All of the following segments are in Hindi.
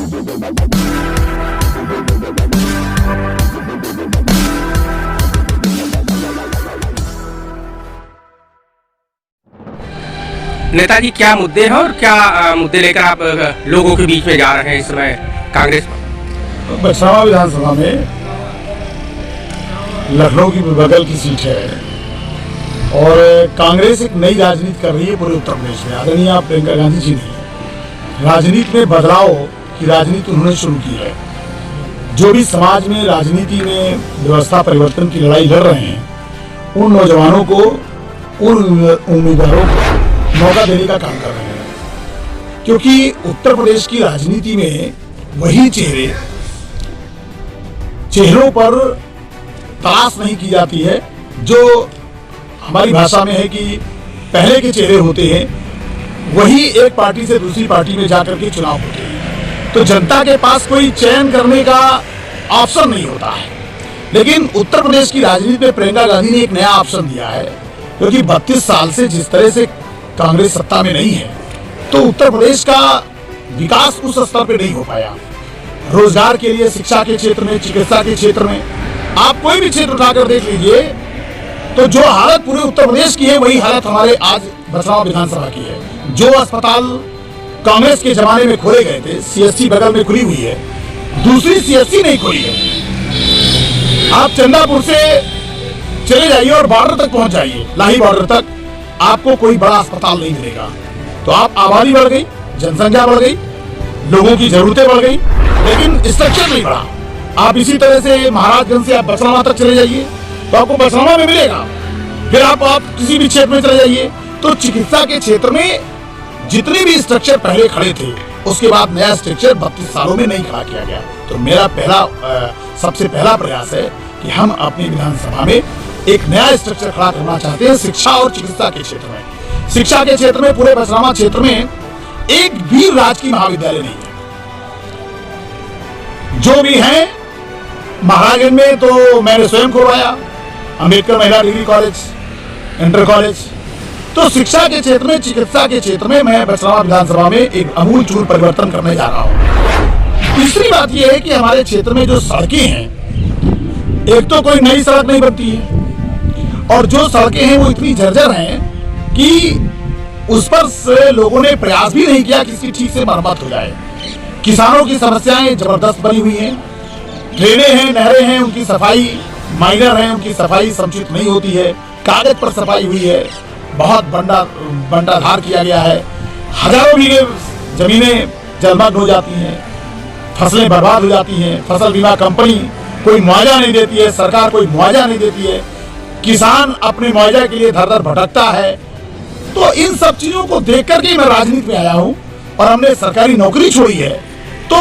नेताजी, क्या मुद्दे हैं और क्या मुद्दे लेकर आप लोगों के बीच में जा रहे हैं इस समय कांग्रेस? बछरावा विधानसभा में लखनऊ की बगल की सीट है और कांग्रेस एक नई राजनीति कर रही है पूरे उत्तर प्रदेश में। आदरणीय प्रियंका गांधी जी ने राजनीति में बदलाव की राजनीति उन्होंने शुरू की है। जो भी समाज में राजनीति में व्यवस्था परिवर्तन की लड़ाई लड़ रहे हैं, उन नौजवानों को, उन उम्मीदवारों को मौका देने का काम कर रहे हैं, क्योंकि उत्तर प्रदेश की राजनीति में वही चेहरों पर तलाश नहीं की जाती है जो हमारी भाषा में है कि पहले के चेहरे होते हैं, वही एक पार्टी से दूसरी पार्टी में जाकर के चुनाव होते हैं। तो जनता के पास कोई चयन करने का ऑप्शन नहीं होता है। लेकिन उत्तर प्रदेश की राजनीति में प्रियंका गांधी ने एक नया ऑप्शन दिया है, क्योंकि 32 साल से जिस तरह से कांग्रेस सत्ता में नहीं है, तो उत्तर प्रदेश का विकास उस स्तर पे नहीं हो पाया। रोजगार के लिए, शिक्षा के क्षेत्र में, चिकित्सा के क्षेत्र में, आप कोई भी क्षेत्र उठाकर देख लीजिए, तो जो हालत पूरे उत्तर प्रदेश की है वही हालत हमारे आज बछरावा विधानसभा की है। जो अस्पताल कांग्रेस के जमाने में खोले गए थे, सीएससी बगल में खुली हुई है, दूसरी सीएससी नहीं खुली है। आप चंदापुर से चले जाइए और बॉर्डर तक पहुंच जाइए, लाही बॉर्डर तक, आपको कोई बड़ा अस्पताल नहीं मिलेगा। तो आप आबादी बढ़ गई, जनसंख्या बढ़ गई, लोगों की जरूरतें बढ़ गई, लेकिन स्ट्रक्चर नहीं बढ़ा। आप इसी तरह से महाराजगंज से आप बछरावा तक चले जाइए तो आपको बछरावा में मिलेगा। फिर आप किसी भी क्षेत्र में चले जाइए तो चिकित्सा के क्षेत्र में जितने भी स्ट्रक्चर पहले खड़े थे, उसके बाद नया स्ट्रक्चर 32 सालों में नहीं खड़ा किया गया। तो मेरा सबसे पहला प्रयास है कि हम अपनी विधानसभा में एक नया स्ट्रक्चर खड़ा करना चाहते हैं शिक्षा और चिकित्सा के क्षेत्र में। शिक्षा के क्षेत्र में पूरे बछरावा क्षेत्र में एक भी राजकीय महाविद्यालय नहीं है। जो भी है महाराजगंज में तो मैंने स्वयं खुलवाया, अंबेडकर महिला डिग्री कॉलेज, इंटर कॉलेज। तो शिक्षा के क्षेत्र में, चिकित्सा के क्षेत्र में मैं बछरावा विधानसभा में एक अमूलचूल परिवर्तन करने जा रहा हूँ। तीसरी बात यह है कि हमारे क्षेत्र में जो सड़कें हैं, एक तो कोई नई सड़क नहीं बनती है, और जो सड़कें हैं वो इतनी जर्जर हैं कि उस पर से लोगों ने प्रयास भी नहीं किया कि इसकी ठीक से मरम्मत हो जाए। किसानों की समस्याएं जबरदस्त बनी हुई हैं, ड्रेनें हैं, नहरें हैं, उनकी सफाई माइनर है, उनकी सफाई समुचित नहीं होती है, कागज पर सफाई हुई है, बहुत बंटाधार किया गया है, हजारों बीघे जमीनें जलमग्न हो जाती हैं, फसलें बर्बाद हो जाती हैं, फसल बीमा कंपनी कोई मुआवजा नहीं देती है, सरकार कोई मुआवजा नहीं देती है, किसान अपने मुआवजा के लिए धर धर भटकता है। तो इन सब चीजों को देख करके मैं राजनीति में आया हूं और हमने सरकारी नौकरी छोड़ी है। तो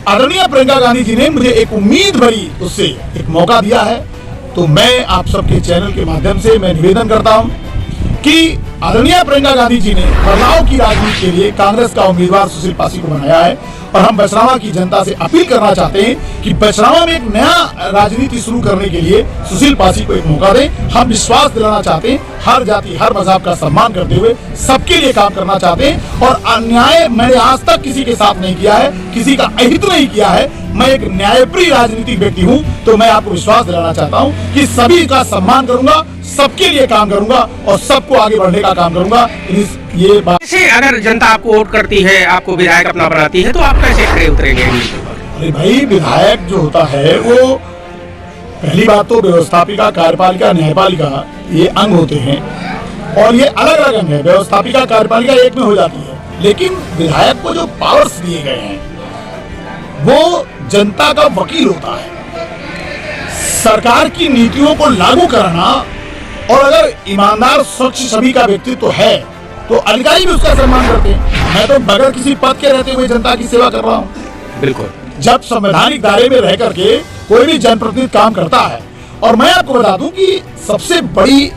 आदरणीय प्रियंका गांधी जी ने मुझे एक उम्मीद भरी उससे एक मौका दिया है। तो मैं आप सबके चैनल के माध्यम से मैं निवेदन करता हूं कि आदरणीय प्रियंका गांधी जी ने बदलाव की राजनीति के लिए कांग्रेस का उम्मीदवार सुशील पासी को बनाया है, और हम बछरावा की जनता से अपील करना चाहते हैं कि बछरावा में एक नया राजनीति शुरू करने के लिए सुशील पासी को एक मौका दें। हम विश्वास दिलाना चाहते हैं, हर जाति हर मजहब का सम्मान करते हुए सबके लिए काम करना चाहते हैं, और अन्याय मैंने आज तक किसी के साथ नहीं किया है, किसी का अहित नहीं किया है। मैं एक न्यायप्रिय राजनीतिक व्यक्ति हूं, तो मैं आपको विश्वास दिलाना चाहता हूं कि सभी का सम्मान करूंगा, सबके लिए काम करूंगा और सबको आगे बढ़ने का काम करूंगा। ये बात से अगर जनता आपको वोट करती है, आपको विधायक अपना बनाती है, तो आप कैसे खड़े उतरेंगे? अरे भाई, विधायक जो होता है वो पहली बात तो व्यवस्थापिका, कार्यपालिका, न्यायपालिका ये अंग होते हैं, और ये अलग अलग अंग है। व्यवस्थापिका कार्यपालिका एक में हो जाती है, लेकिन विधायक को जो पावर्स दिए गए हैं वो जनता का वकील होता है। सरकार की नीतियों को लागू कराना, और अगर ईमानदार स्वच्छ छवि का व्यक्तित्व है तो अधिकारी भी उसका सम्मान करते हैं। मैं तो बगैर किसी पद के रहते हुए जनता की सेवा कर रहा हूँ। बिल्कुल, जब संवैधानिक दायरे में रह करके कोई भी जनप्रतिनिधि काम करता है, और मैं आपको बता दूं कि सबसे बड़ी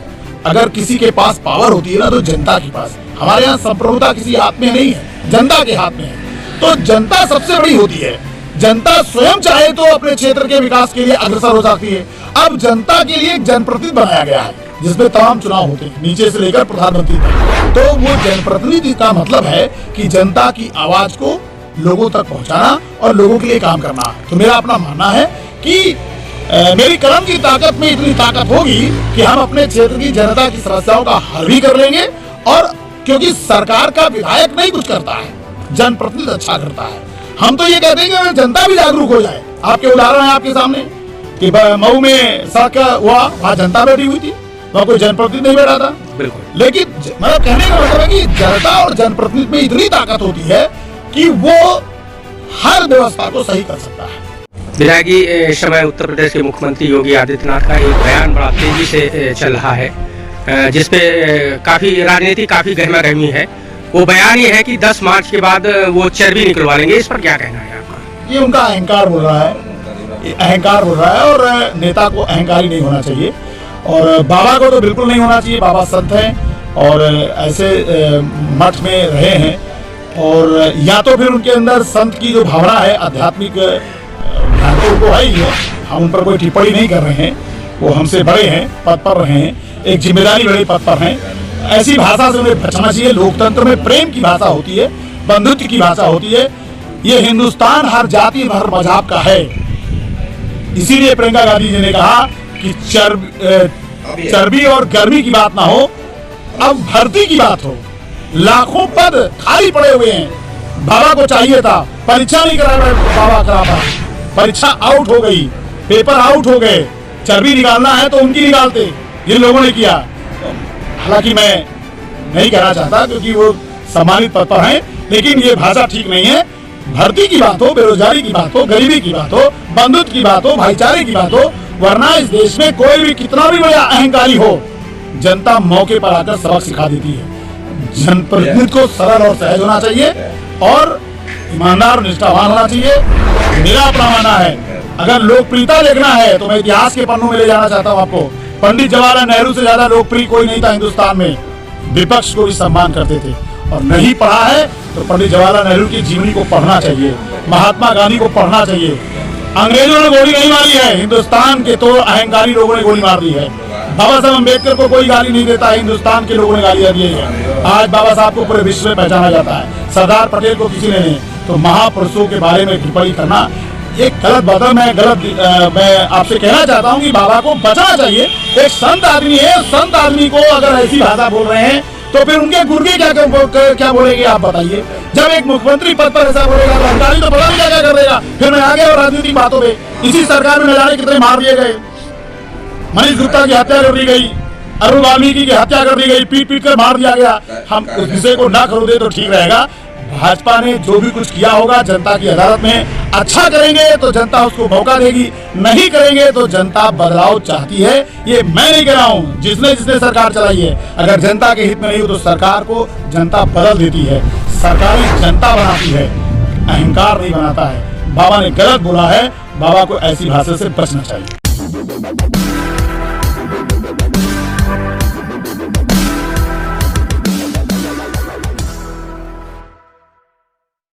अगर किसी के पास पावर होती है ना, तो जनता के पास। हमारे यहाँ संप्रभुता किसी हाथ में नहीं है, जनता के हाथ में है। तो जनता सबसे बड़ी होती है। जनता स्वयं चाहे तो अपने क्षेत्र के विकास के लिए अग्रसर हो सकती है। अब जनता के लिए एक जनप्रतिनिधि बनाया गया है, जिसमें तमाम चुनाव होते हैं, नीचे से लेकर प्रधानमंत्री तक। तो वो जनप्रतिनिधि का मतलब है कि जनता की आवाज को लोगों तक पहुंचाना और लोगों के लिए काम करना। तो मेरा अपना मानना है कि मेरी कलम की ताकत में इतनी ताकत होगी कि हम अपने क्षेत्र की जनता की समस्याओं का हल भी कर लेंगे। और क्योंकि सरकार का विधायक नहीं कुछ करता है, जनप्रतिनिधि अच्छा करता है। हम तो ये कहते हैं कि जनता भी जागरूक हो जाए। आपके उदाहरण है आपके सामने कि मऊ में सड़क हुआ, वहां जनता बैठी हुई थी, वहां कोई जनप्रतिनिधि नहीं बैठा था। बिल्कुल। लेकिन मतलब कहने का मतलब है कि जनता और जनप्रतिनिधि में इतनी ताकत होती है कि वो हर व्यवस्था को सही कर सकता है। विधायक जी, इस समय उत्तर प्रदेश के मुख्यमंत्री योगी आदित्यनाथ का एक बयान बड़ा तेजी से चल रहा है, जिसपे काफी राजनीति काफी गहमा गहमी है। वो बयान ये है कि 10 मार्च के बाद वो चर्बी निकलवा लेंगे। इस पर क्या कहना है आपका? ये उनका अहंकार बोल रहा है, ये अहंकार बोल रहा है, और नेता को अहंकारी नहीं होना चाहिए। और बाबा को तो बिल्कुल नहीं होना चाहिए। बाबा संत हैं और ऐसे मठ में रहे हैं, और या तो फिर उनके अंदर संत की जो भावना है, आध्यात्मिक ध्यान तो उनको है ही है। हम उन पर कोई टिप्पणी नहीं कर रहे हैं। वो हमसे बड़े हैं, पद पर रहे हैं, एक जिम्मेदारी बड़े पद पर हैं। ऐसी भाषा से उन्हें बचना चाहिए। लोकतंत्र में प्रेम की भाषा होती है, बंधुत्व की भाषा होती है। ये हिंदुस्तान हर जाति हर मजहब का है। इसीलिए प्रियंका गांधी जी ने कहा कि चर्बी और गर्मी की बात ना हो, अब भर्ती की बात हो। लाखों पद खाली पड़े हुए हैं। बाबा को चाहिए था, परीक्षा नहीं करा, बाबा करा था, परीक्षा आउट हो गई, पेपर आउट हो गए। चर्बी निकालना है तो उनकी निकालते, जिन लोगों ने किया। हालांकि मैं नहीं कहना चाहता क्योंकि वो सम्मानित पद पर हैं, लेकिन ये भाषा ठीक नहीं है। भर्ती की बात हो, बेरोजगारी की बात हो, गरीबी की बात हो, बंधुत्व की बात हो, भाईचारे की बात हो, वरना इस देश में कोई भी कितना भी बड़ा अहंकारी हो, जनता मौके पर आकर सबक सिखा देती है। जनप्रतिनिधि को सरल और सहज होना चाहिए और ईमानदार और निष्ठावान होना चाहिए। मेरा अपना मानना है, अगर लोकप्रियता देखना है तो मैं इतिहास के पन्नों में ले जाना चाहता हूँ आपको। पंडित जवाहरलाल नेहरू से ज्यादा लोकप्रिय कोई नहीं था हिंदुस्तान में। विपक्ष को भी सम्मान करते थे। और नहीं पढ़ा है तो पंडित जवाहरलाल नेहरू की जीवनी को पढ़ना चाहिए, महात्मा गांधी को पढ़ना चाहिए। अंग्रेजों ने गोली नहीं मारी है, हिंदुस्तान के तो अहंकारी लोगों ने गोली मार दी है। बाबा साहब अम्बेडकर को कोई गाली नहीं देता, हिंदुस्तान के लोगों ने गालियां दी है। आज बाबा साहब को पूरे विश्व में पहचाना जाता है, सरदार पटेल को किसी ने नहीं। तो महापुरुषों के बारे में टिप्पणी करना एक गलत बात है। मैं आपसे कहना चाहता हूँ कि बाबा को बचना चाहिए। एक संत आदमी है, संत आदमी को अगर ऐसी भाषा बोल रहे हैं तो फिर उनके गुर्गे क्या बोलेंगे आप बताइए। जब एक मुख्यमंत्री पद पर ऐसा बोलेगा तो अधिकारी तो पता नहीं क्या कर देगा। फिर मैं आ गया और राजनीतिक बातों पे, इसी सरकार में न जाने कितने मार दिए गए। मनीष गुप्ता की हत्या कर दी गई, अरुण वाल्मीकि की हत्या कर दी गई, पीट पीट कर मार दिया गया। हम उस विषय को ना खरीदे तो ठीक रहेगा। भाजपा ने जो भी कुछ किया होगा जनता की अदालत में, अच्छा करेंगे तो जनता उसको मौका देगी, नहीं करेंगे तो जनता बदलाव चाहती है। ये मैं नहीं कह रहा हूँ, जिसने सरकार चलाई है। अगर जनता के हित में नहीं हो तो सरकार को जनता बदल देती है। सरकारी जनता बनाती है, अहंकार नहीं बनाता है। बाबा ने गलत बोला है, बाबा को ऐसी भाषा से बचना चाहिए।